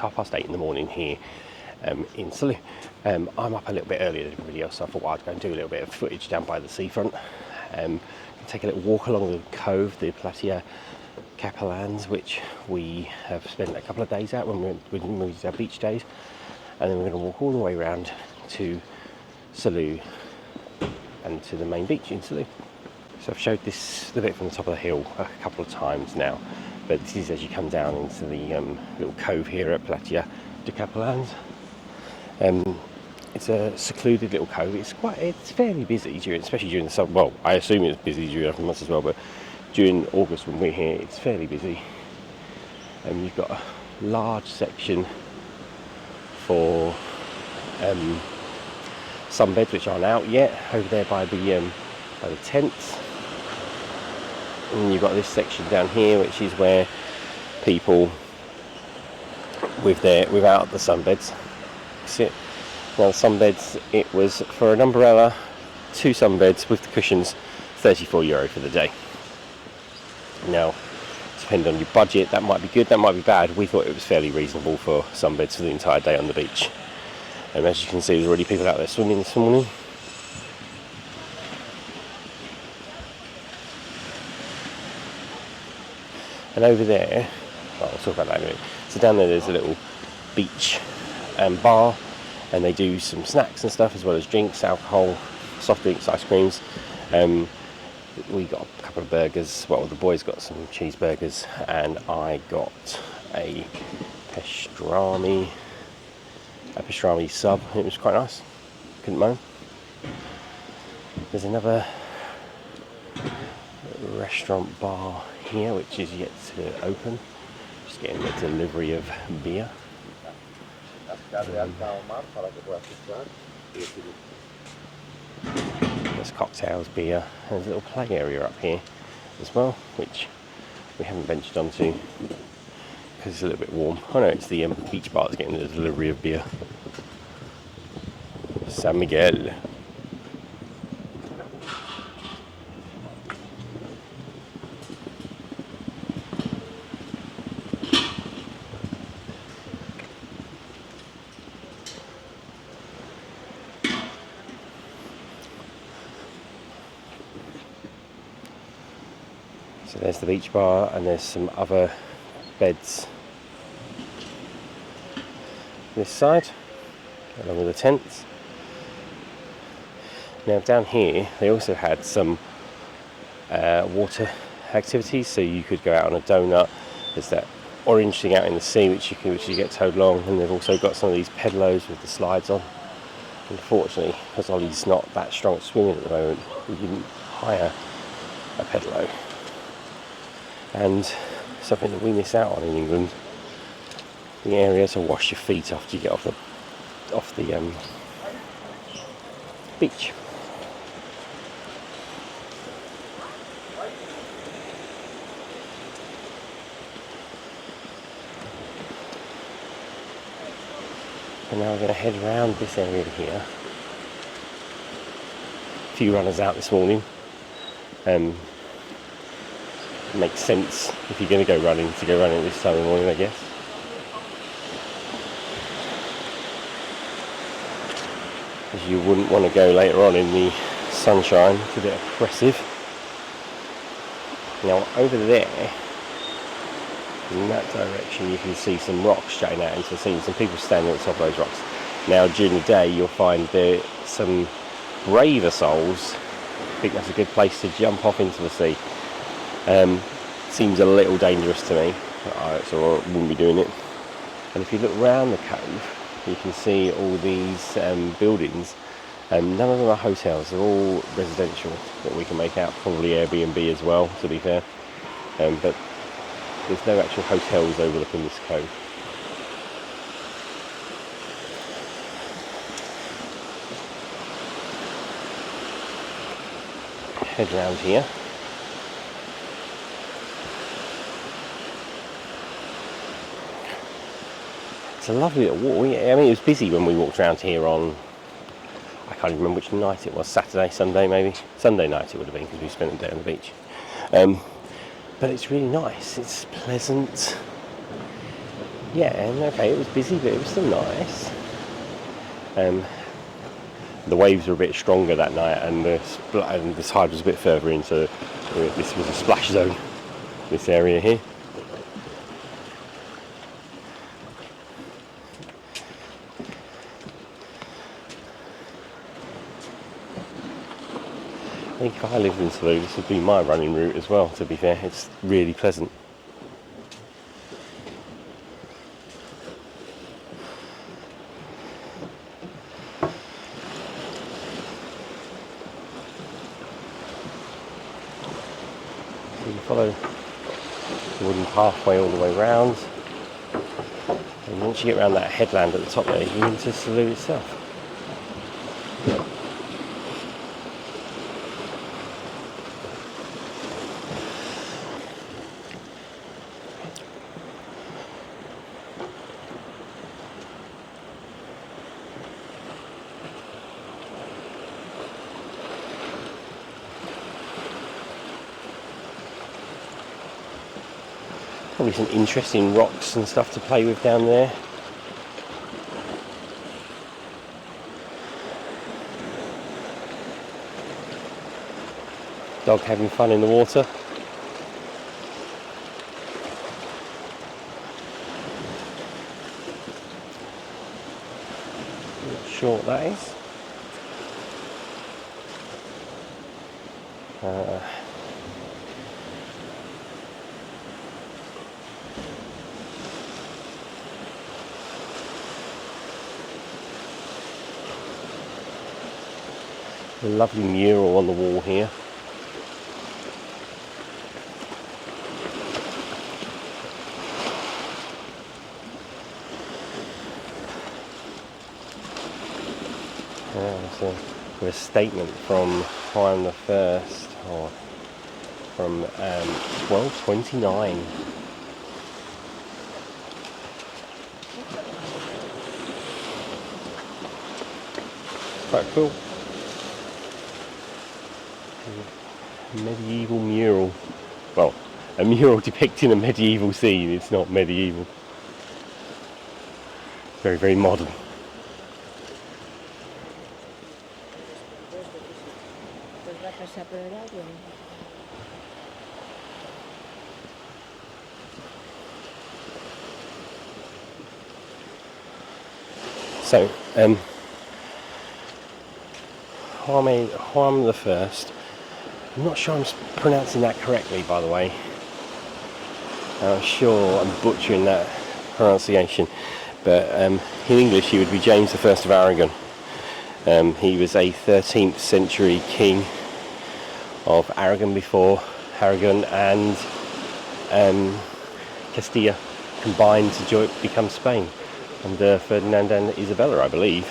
8:30 in the morning here in Salou. I'm up a little bit earlier than everybody else, so I thought I'd go and do a little bit of footage down by the seafront. Take a little walk along the cove, the Platja Capellans, which we have spent a couple of days at when we did our beach days, and then we're going to walk all the way around to Salou and to the main beach in Salou. So I've showed the bit from the top of the hill a couple of times now, but this is as you come down into the little cove here at Platja Capellans. It's a secluded little cove. It's fairly busy especially during the summer. Well, I assume it's busy during other months as well, but during August when we're here, it's fairly busy. You've got a large section for sunbeds which aren't out yet over there by the tents. And you've got this section down here, which is where people without the sunbeds sit. Now the sunbeds, it was for an umbrella, 2 sunbeds with the cushions, €34 for the day. Now, depending on your budget, that might be good, that might be bad. We thought it was fairly reasonable for sunbeds for the entire day on the beach. And as you can see, there's already people out there swimming this morning. And over there, well, I'll talk about that in a minute. So down there's a little beach bar, and they do some snacks and stuff as well as drinks, alcohol, soft drinks, ice creams. We got a couple of burgers. Well, the boys got some cheeseburgers, and I got a pastrami sub. It was quite nice. Couldn't moan. There's another restaurant bar here, which is yet to open. Just getting the delivery of beer. There's cocktails, beer, and there's a little play area up here as well, which we haven't ventured onto because it's a little bit warm. Oh no, it's the beach bar that's getting the delivery of beer. San Miguel. So there's the beach bar, and there's some other beds this side, along with the tents. Now down here, they also had some water activities, so you could go out on a donut. There's that orange thing out in the sea, which you get towed along, and they've also got some of these pedalos with the slides on. Unfortunately, because Ollie's not that strong at swimming at the moment, we didn't hire a pedalo. And something that we miss out on in England, the area to wash your feet after you get off the beach. And now we're going to head around this area here. A few runners out this morning. Makes sense if you're going to go running this time of the morning, I guess. As you wouldn't want to go later on in the sunshine, it's a bit oppressive. Now over there, in that direction, you can see some rocks jutting out into the sea, some people standing at the top of those rocks. Now during the day you'll find there some braver souls. I think that's a good place to jump off into the sea. Seems a little dangerous to me, so I wouldn't be doing it. And if you look around the cove, you can see all these buildings, and none of them are hotels, they're all residential that we can make out, probably Airbnb as well, to be fair. But there's no actual hotels overlooking this cove. Head round here. It's a lovely little walk. I mean, it was busy when we walked around here on, I can't even remember which night it was, Saturday, Sunday maybe. Sunday night it would have been, because we spent the day on the beach. But it's really nice, it's pleasant. Yeah, and okay, it was busy, but it was still nice. The waves were a bit stronger that night, and the tide was a bit further in, so this was a splash zone, this area here. I think if I lived in Salou, this would be my running route as well, to be fair. It's really pleasant. So you follow the wooden pathway all the way round, and once you get around that headland at the top there, you're into Salou itself. Probably some interesting rocks and stuff to play with down there. Dog having fun in the water. Not sure what that is. A lovely mural on the wall here. With a statement from Juan the First, or from 1229. Quite cool. Medieval mural. Well, a mural depicting a medieval scene. It's not medieval. Very, very modern. So, Juan the First. I'm not sure I'm pronouncing that correctly, by the way. I'm sure I'm butchering that pronunciation, but in English he would be James I of Aragon. He was a 13th century king of Aragon before Aragon and Castilla combined to become Spain under Ferdinand and Isabella, I believe.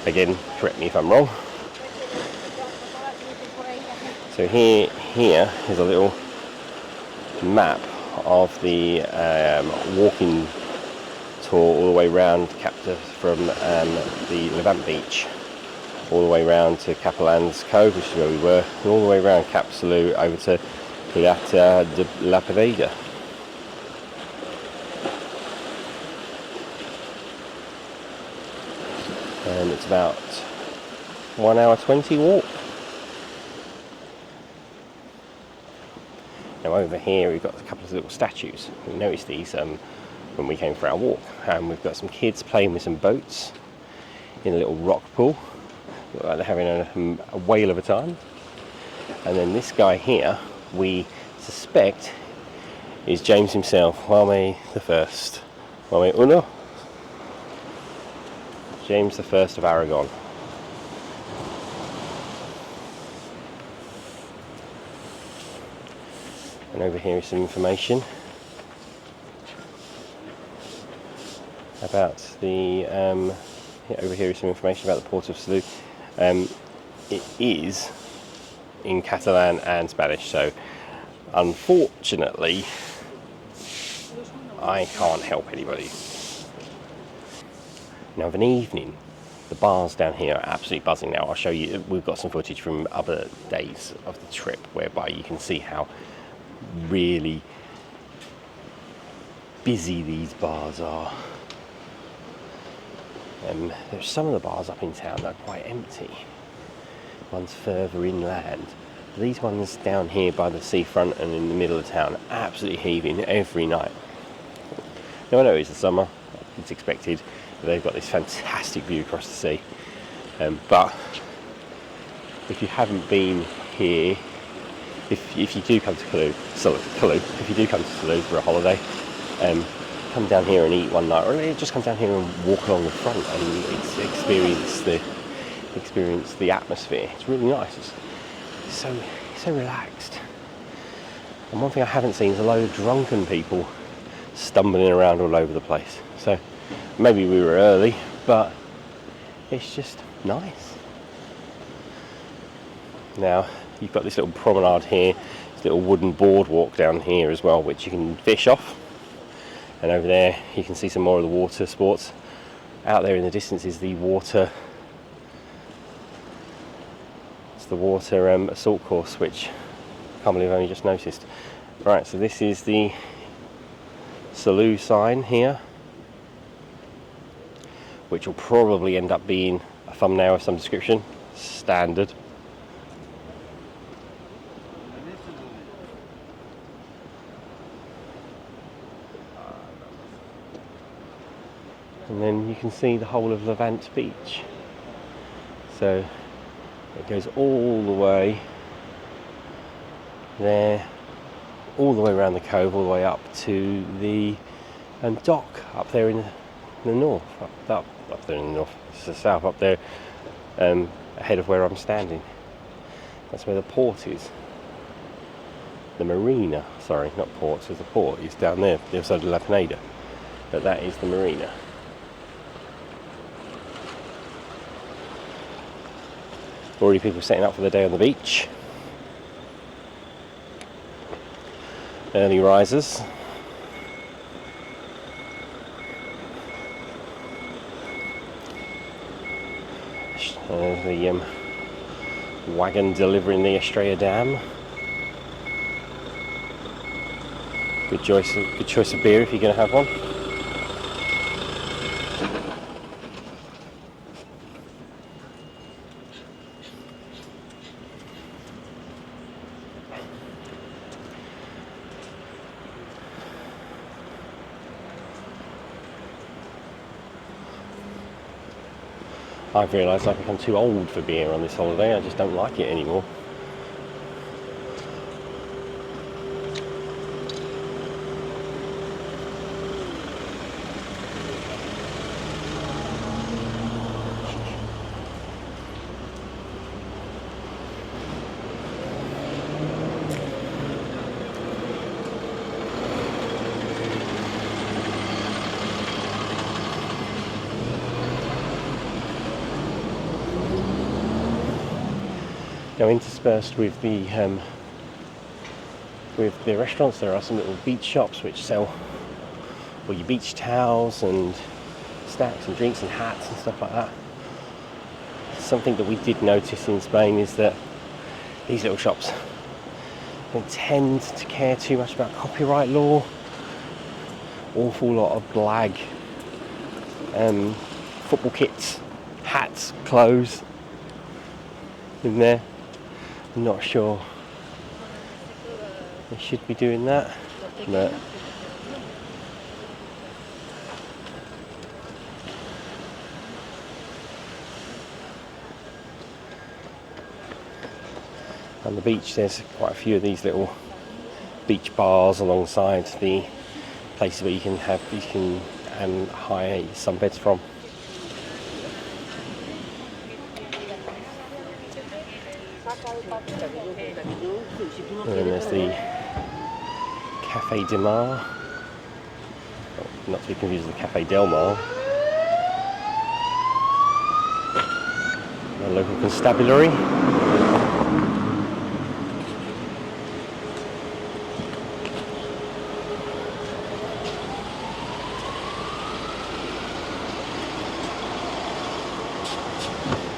Again, correct me if I'm wrong. So here is a little map of the walking tour all the way around from the Levante Beach, all the way around to Capellans Cove, which is where we were, and all the way around Cap Salou over to Platja Capellans. And it's about 1 hour 20 walk. Now over here we've got a couple of little statues. We noticed these when we came for our walk. We've got some kids playing with some boats in a little rock pool. Look like they're having a whale of a time. And then this guy here, we suspect, is James himself, Juan the First. Juan Uno. James I of Aragon. And over here is some information about the over here is some information about the port of Salou. It is in Catalan and Spanish, so unfortunately I can't help anybody. Now of an evening, the bars down here are absolutely buzzing now. I'll show you, we've got some footage from other days of the trip whereby you can see how really busy these bars are. There's some of the bars up in town that are quite empty. Ones further inland. These ones down here by the seafront and in the middle of town are absolutely heaving every night. Now I know it's the summer, it's expected. They've got this fantastic view across the sea. But if you haven't been here, if you do come to Salou, if you do come to Salou for a holiday, come down here and eat one night, or just come down here and walk along the front and experience the atmosphere. It's really nice. It's so relaxed. And one thing I haven't seen is a load of drunken people stumbling around all over the place. So maybe we were early, but it's just nice. Now you've got this little promenade here, this little wooden boardwalk down here as well, which you can fish off. And over there you can see some more of the water sports. Out there in the distance is the water assault course, which I can't believe I only just noticed. Right, so this is the Salou sign here, which will probably end up being a thumbnail of some description, standard. And then you can see the whole of Levante Beach. So it goes all the way there, all the way around the cove, all the way up to the dock up there in the north, up there in the north, it's the south, up there ahead of where I'm standing. That's where the port is. The marina, sorry, not port, so the port is down there, the other side of La Pineda, but that is the marina. Already people setting up for the day on the beach. Early risers. The wagon delivering the Estrella Dam. Good choice of beer if you're going to have one. I've realised I've become too old for beer on this holiday. I just don't like it anymore. Now, interspersed with the restaurants, there are some little beach shops which sell your beach towels and snacks and drinks and hats and stuff like that. Something that we did notice in Spain is that these little shops don't tend to care too much about copyright law. Awful lot of blag football kits, hats, clothes in there. I'm not sure they should be doing that, but on the beach there's quite a few of these little beach bars alongside the places where you can hire sunbeds from. And then there's the Cafe de Mar, not to be confused with the Cafe Del Mar, a local constabulary.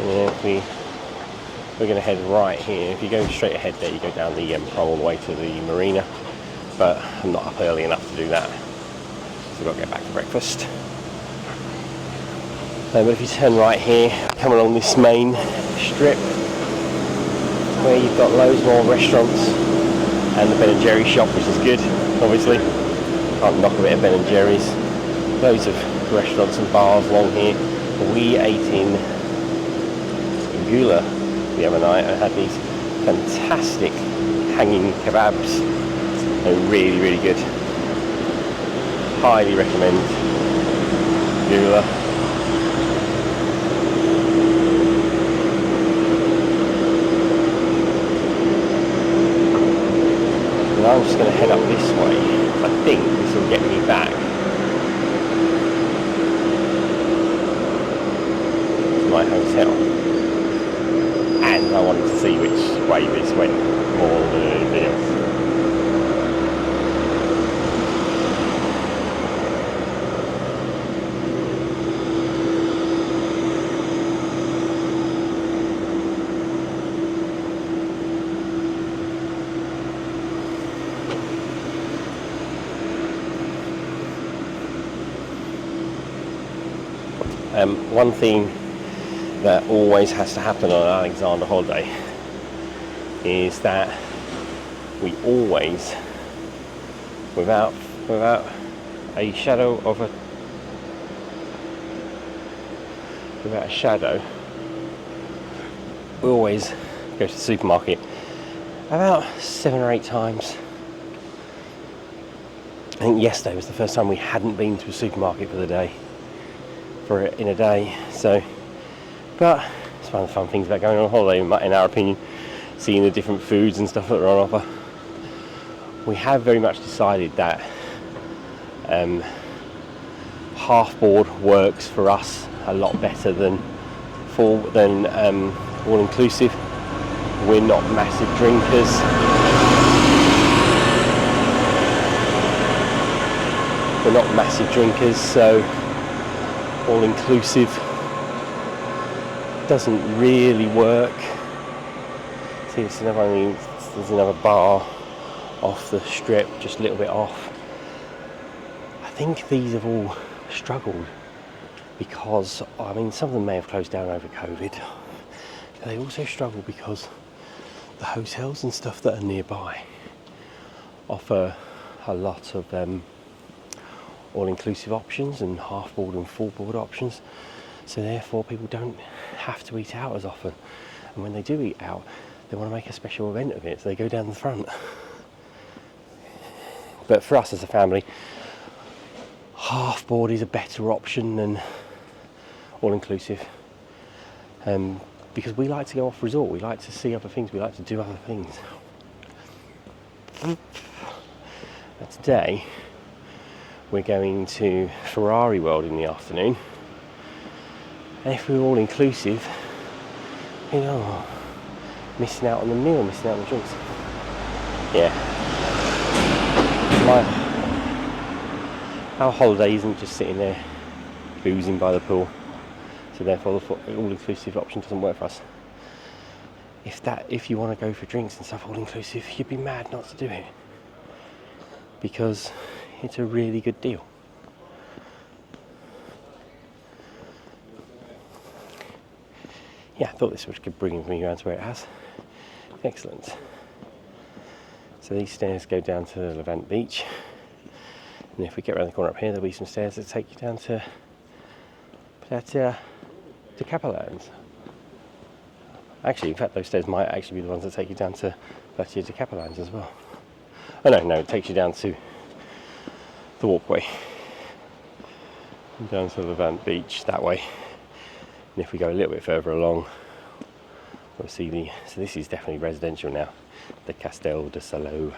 And then we're going to head right here. If you go straight ahead there, you go down the all the way to the marina, but I'm not up early enough to do that. we've got to get back to breakfast. But if you turn right here, come along this main strip where you've got loads more restaurants and the Ben & Jerry's shop, which is good, obviously. Can't knock a bit of Ben & Jerry's. Loads of restaurants and bars along here. We ate in Gula the other night and had these fantastic hanging kebabs. They're really, really good. Highly recommend Gula. And I'm just going to head up this way. I think this will get me back to my hotel. And I wanted to see which way this went more than anything else. One thing that always has to happen on an Alexander holiday is that we always, without a shadow, we always go to the supermarket about 7 or 8 times. I think yesterday was the first time we hadn't been to a supermarket for the day. In a day, so, but it's one of the fun things about going on holiday, in our opinion, seeing the different foods and stuff that are on offer. We have very much decided that half board works for us a lot better than all inclusive. We're not massive drinkers. So all inclusive doesn't really work. See, there's another bar off the strip, just a little bit off. I think these have all struggled because, I mean, some of them may have closed down over COVID. They also struggle because the hotels and stuff that are nearby offer a lot of all-inclusive options and half-board and full-board options, so therefore people don't have to eat out as often, and when they do eat out they want to make a special event of it, so they go down the front. But for us as a family, half-board is a better option than all-inclusive, because we like to go off resort, we like to see other things, we like to do other things. But today we're going to Ferrari World in the afternoon, and if we were all inclusive, you know, missing out on the meal, missing out on the drinks. Yeah, our holiday isn't just sitting there boozing by the pool, so therefore the all-inclusive option doesn't work for us. If you want to go for drinks and stuff all-inclusive, you'd be mad not to do it, because it's a really good deal. Yeah, I thought this could bring me around to where it has. Excellent. So these stairs go down to Levante Beach, and if we get around the corner up here, there'll be some stairs that take you down to Platja Capellans. Actually, in fact, those stairs might actually be the ones that take you down to Platja Capellans as well. Oh no, it takes you down to the walkway down to Levante Beach that way, and if we go a little bit further along, we'll see so this is definitely residential now, the Castel de Salou.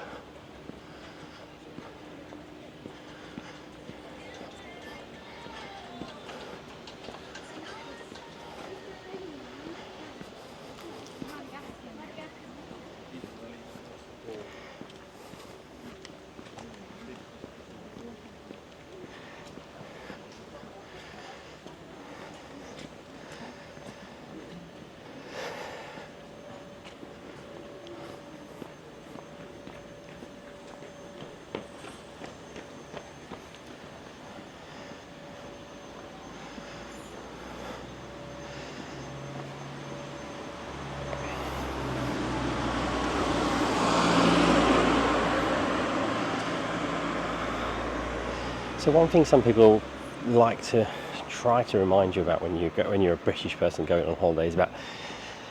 So one thing some people like to try to remind you about when you're a British person going on holiday is about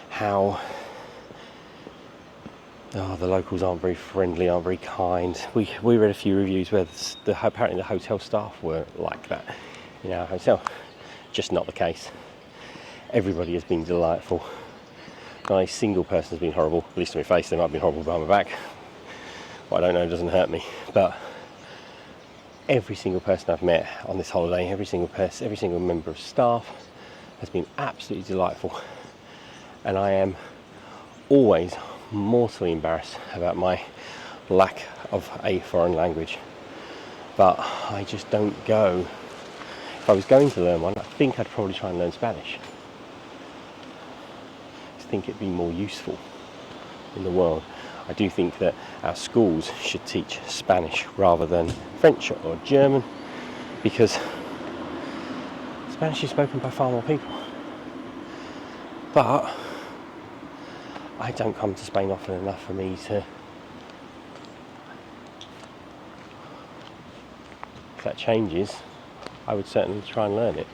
how the locals aren't very friendly, aren't very kind. We read a few reviews where apparently the hotel staff were like that in our hotel. Just not the case. Everybody has been delightful. Not a single person has been horrible, at least to my face. They might have been horrible behind my back. What I don't know doesn't hurt me. But every single person I've met on this holiday, every single member of staff has been absolutely delightful. And I am always mortally embarrassed about my lack of a foreign language. But I just don't go. If I was going to learn one, I think I'd probably try and learn Spanish. I think it'd be more useful in the world. I do think that our schools should teach Spanish rather than French or German, because Spanish is spoken by far more people. But I don't come to Spain often enough for me to. If that changes, I would certainly try and learn it.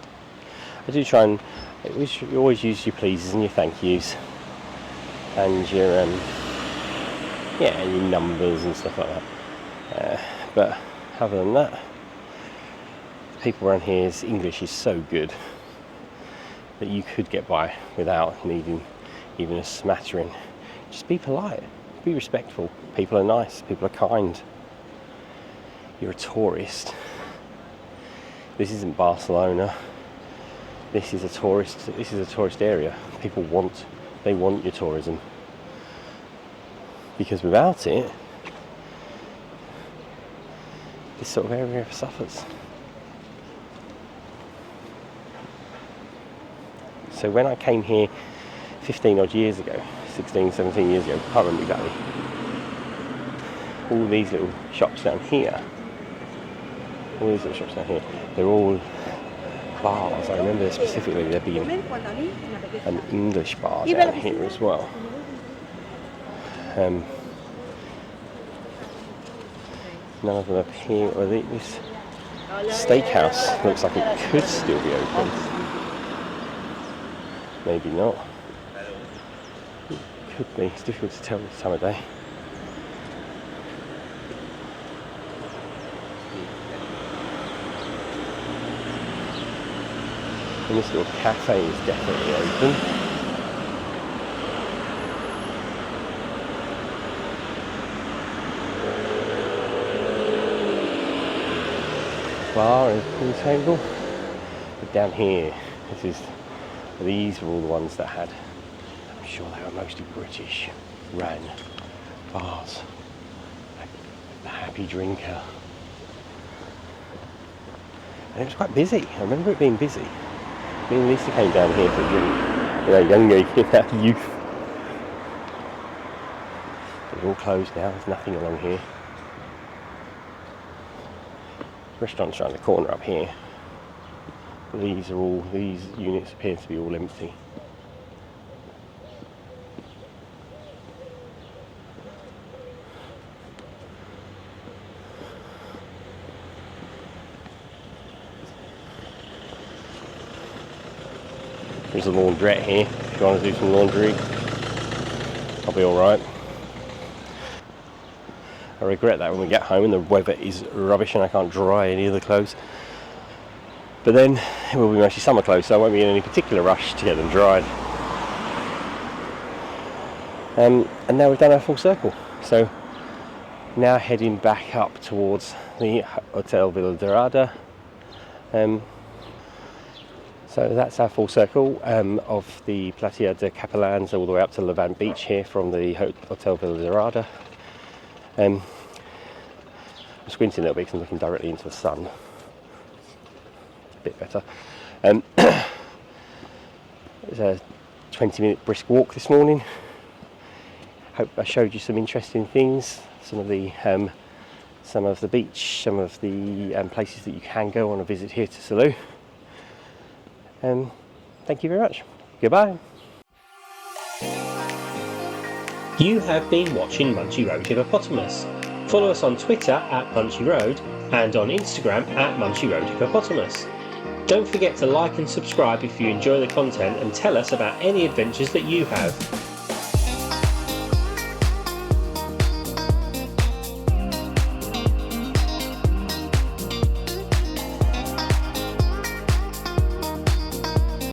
I do try and. You always use your pleases and your thank yous, and your and your numbers and stuff like that. But other than that, people around here's English is so good that you could get by without needing even a smattering. Just be polite, be respectful. People are nice, people are kind. You're a tourist. This isn't Barcelona. This is a tourist area. People want your tourism. Because without it, this sort of area suffers. So when I came here 15 odd years ago, 16, 17 years ago, I can't remember exactly, all these little shops down here, they're all bars. I remember specifically there being an English bar down here as well. None of them appear. Well, this steakhouse looks like it could still be open. Maybe not. It could be. It's difficult to tell this time of day. And this little cafe is definitely open. Bar and pool table. But down here, these were all the ones that had, I'm sure they were mostly British, ran bars. Like the Happy Drinker. And it was quite busy. I remember it being busy. Me and Lisa came down here for a drink, youth. They're all closed now, there's nothing along here. Restaurants around the corner up here. These units appear to be all empty. There's a laundrette here if you want to do some laundry. I'll be alright. I regret that when we get home and the weather is rubbish and I can't dry any of the clothes. But then it will be mostly summer clothes, so I won't be in any particular rush to get them dried. And now we've done our full circle. So now heading back up towards the Hotel Villa Dorada. So that's our full circle of the Platja Capellans all the way up to Levante Beach here from the Hotel Villa Dorada. I'm squinting a little bit because I'm looking directly into the sun. A bit better. It was a 20-minute brisk walk this morning. Hope I showed you some interesting things. Some of the beach, some of the places that you can go on a visit here to Salou. Thank you very much. Goodbye. You have been watching Munchy Road Hippopotamus. Follow us on Twitter at Munchy Road and on Instagram at Munchy Road Hippopotamus. Don't forget to like and subscribe if you enjoy the content, and tell us about any adventures that you have.